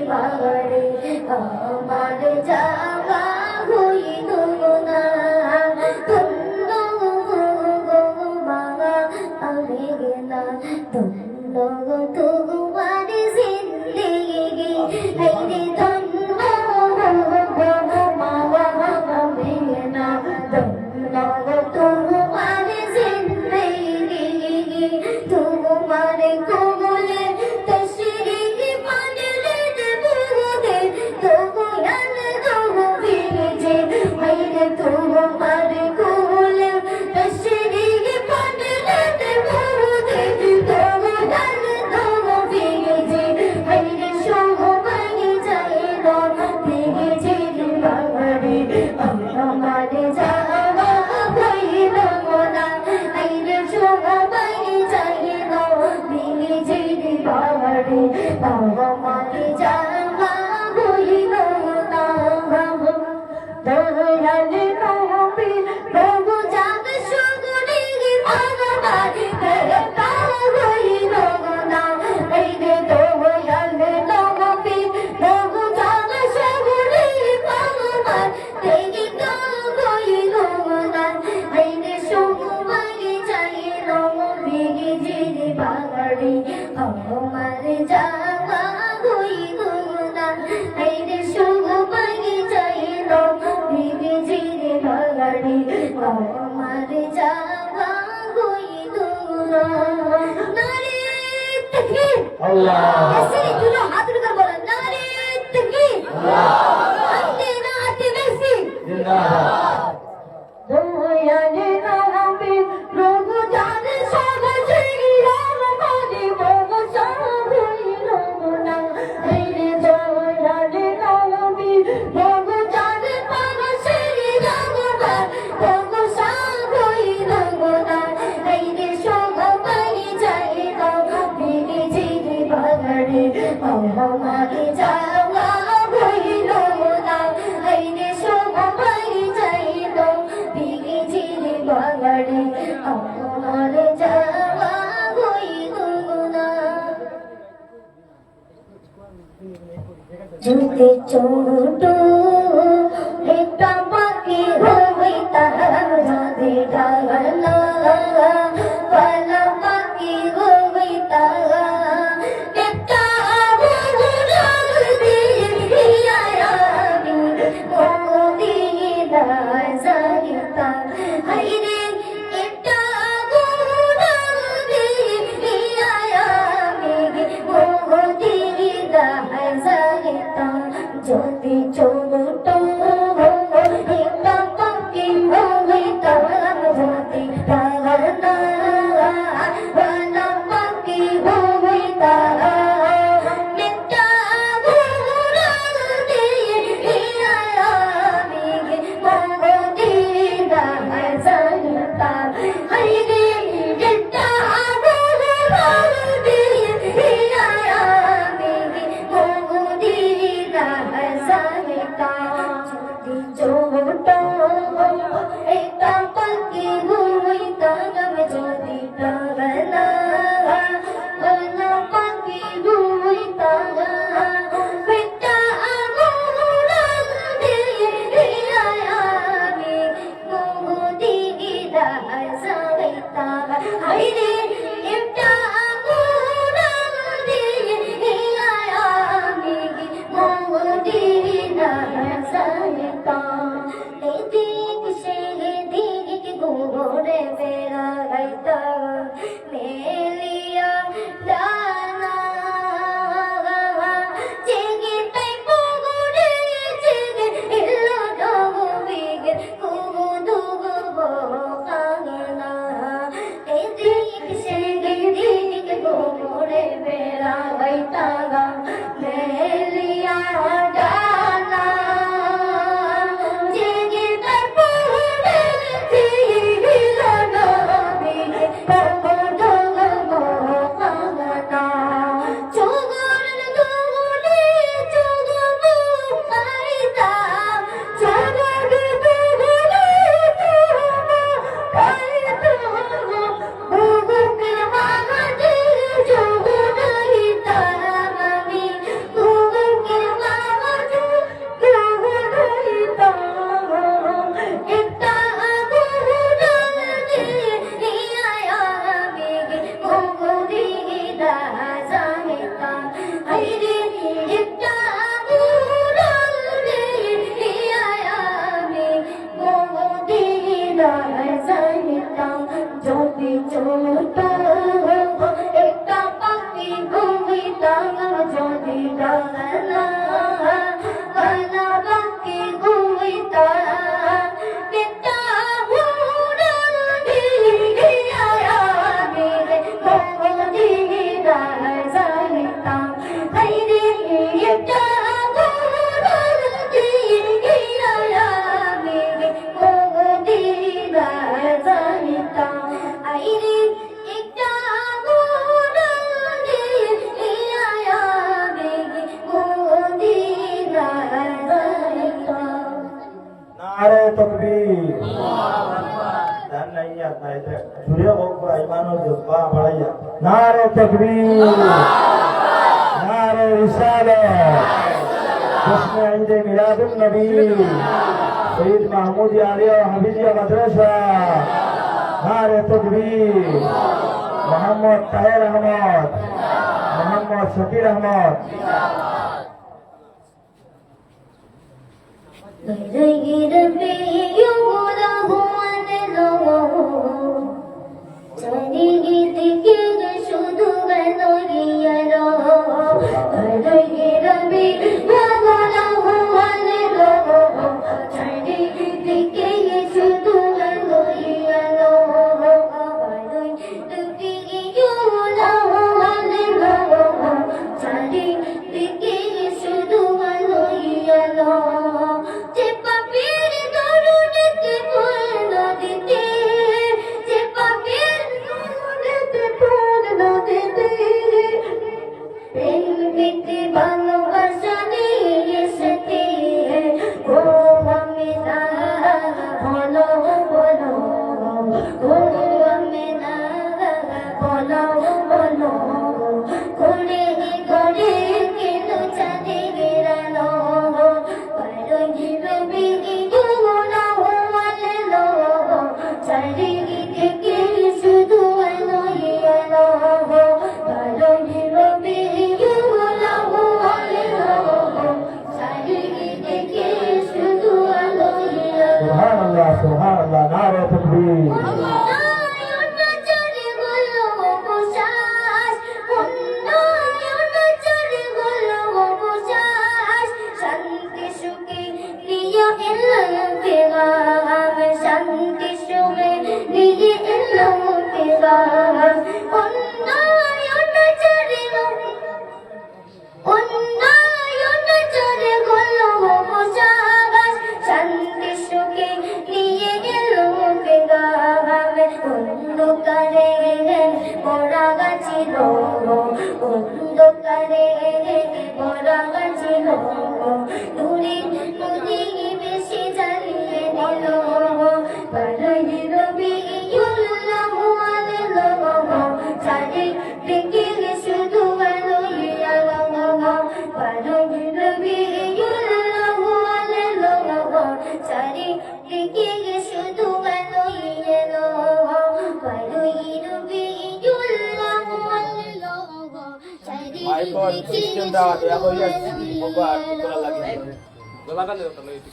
বাগারে আমার যাওয়া হইল না ধন্য গো বাবা আমি না ধন্য গো তোমার জিন্দেগি হাইরে ধন্য গো বাবা আমি না ধন্য গো তোমার জিন্দেগি তোমার কোলে তশরিকি পানলে দেবুদে তোমার গো ভিজে হাইরে তোমার কোলে তশরিকি পানলে দেবুদে তোমার গো ভিজে হাইরে সময় যায় না ভিজে বাবারে আমার যাওয়া হইল না হাইরে সময় যায় না ভিজে বাবারে আমার যাওয়া হইল না দয়াল নবী প্রভু জাগ সুগুনি ভগবান বেটা হইল না এই রে দয়াল নবী প্রভু জাগ সুগুনি ভগবান বেটা হইল না এই রে সময় যাইল ভিজে বাগাড়ি আমার যাওয়া হইল না এই রে সময় যাইল ভিজে বাগাড়ি আমার যাওয়া হইল না নারে তাকবীর আল্লাহ ऐसे দুটো হাত উঠাकर বলেন নারে তাকবীর আল্লাহ আতে না আতে বেশি জিন্দাবাদ দয়াল নবী প্রভু জান সব জিরাম করে বগো হইল না এই রে দয়াল নবী প্রভু জান পাগ শ্রী জগবান বগো হইল না এই রে সময় যাইল ভিজে বাগাড়ি আমার যাওয়া হইল না এই রে সময় যাইল ভিজে বাগাড়ি আমার যাওয়া হইল না যদি ছোট একটা পাখি হইতাম যদি ডালা পালা পাখি হইতাম একটা বুড়াল দিয়া আমি মদিনা যাইতাম হাইরে একটা বুড়াল দিয়া আমি মদিনা যাইতাম যদি ছোট একটা পাখি হইতাম যদি ডালা পালা পাখি হইতাম একটা বুড়াল দিয়া আমি মদিনা যাইতাম হাইরে একটা বুড়াল দিয়া আমি মদিনা যাইতাম হইতাম যদি ডালা কালা বাকি হইতাম পিতা হুরাল দিয়া মেরে মোদি রাজাইতাম হাইরে এটা হুরাল দিয়া মেরে মোদি রাজাইতাম আইরে এটা হুরাল দিয়া মেরে মোদি রাজাইতাম নারে তকবীর dan naiya naite surya gokba imanul jubba balaya nare takbir nare risalah jashn eid miladun nabi sayyid mahmudi aliya hafiziya madrasa nare takbir muhammad tahir ahmad muhammad shakir ahmad Subhanallah, nare takbir.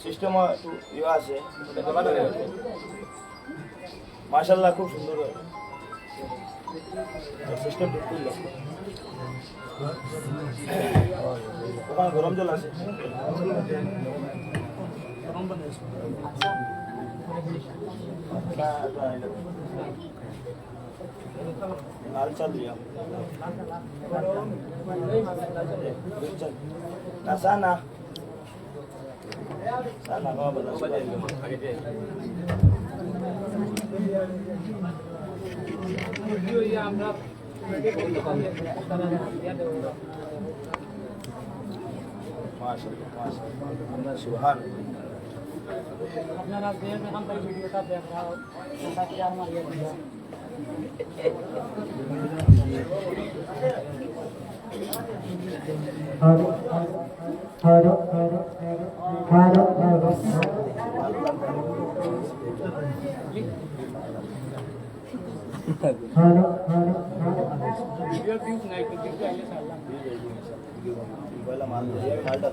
System ইয়ে আছে মাশাআল্লাহ খুব সুন্দর system ওখানে গরম জল আছে लाल चल लिया ना sana sana kau betul Masyaallah Subhan আপনারা যে এখন তাই ভিডিওটা দেখাও তাকে আমার ইয়ে দিও ভিডিও ভিউজ নাই তো ভিডিও আইলে সারলাম पहला मान लो मालटा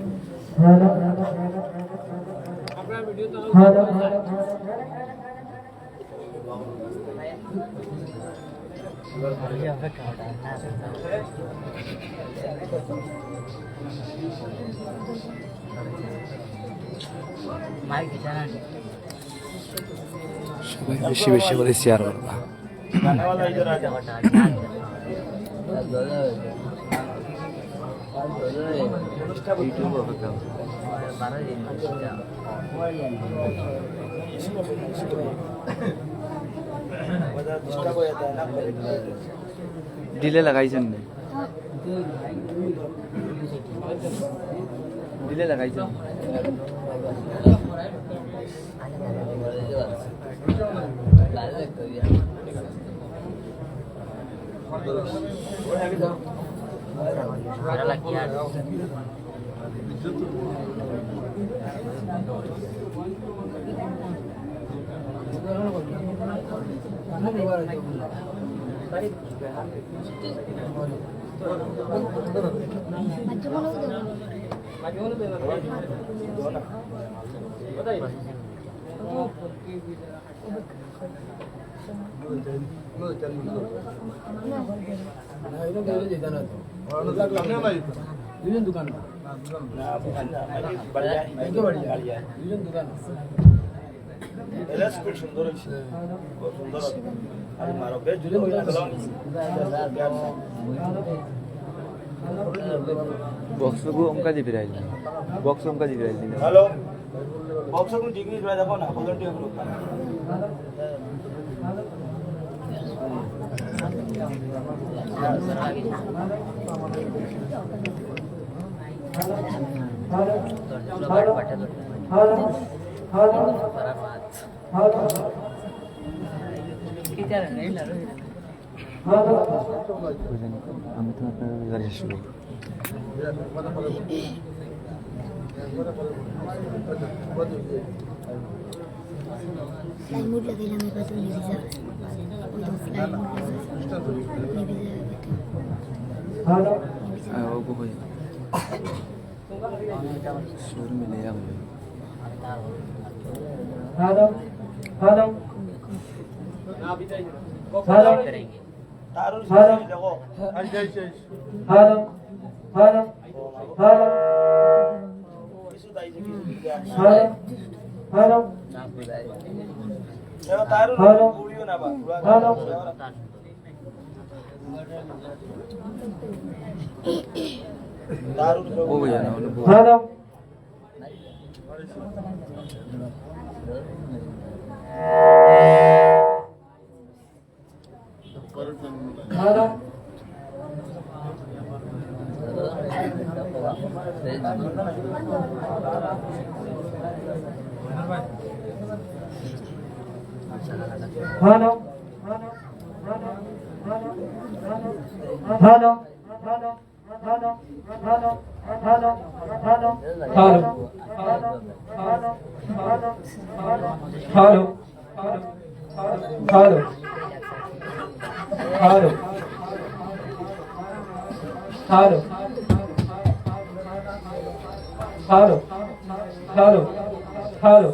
আপনার ভিডিও তো সবাই বেশি বেশি করে শেয়ার করবা। गाने वाला इधर आ जा डिस्टर्ब हो जाता है ना ডিলে লাগাইছেন না? ডিলে লাগাইছেন? সুন্দর সুন্দর আর মারো বেশ জুড়ে বক্স को उनका जी फिराई बॉक्स उनका जी फिराई हेलो बॉक्स को डिग्री जो देखो ना वॉलंटियर ग्रुप আমি তো আপনার গাড়ি শুরু फ्लाई मोड लगेगा मेरे पास नहीं वीजा वो तो फ्लाई मोड लगेगा वो कोई शोरूम में ले आऊँ हेलो हेलो हेलो तारुल से देखो हेलो हेलो हेलो किसु दाई से किसु हेलो हेलो देखो तारुल हेलो वीडियो ना बा हेलो तारुल वो भैया ना वो hello hello hello hello hello hello hello hello hello hello hello hello hello hello hello hello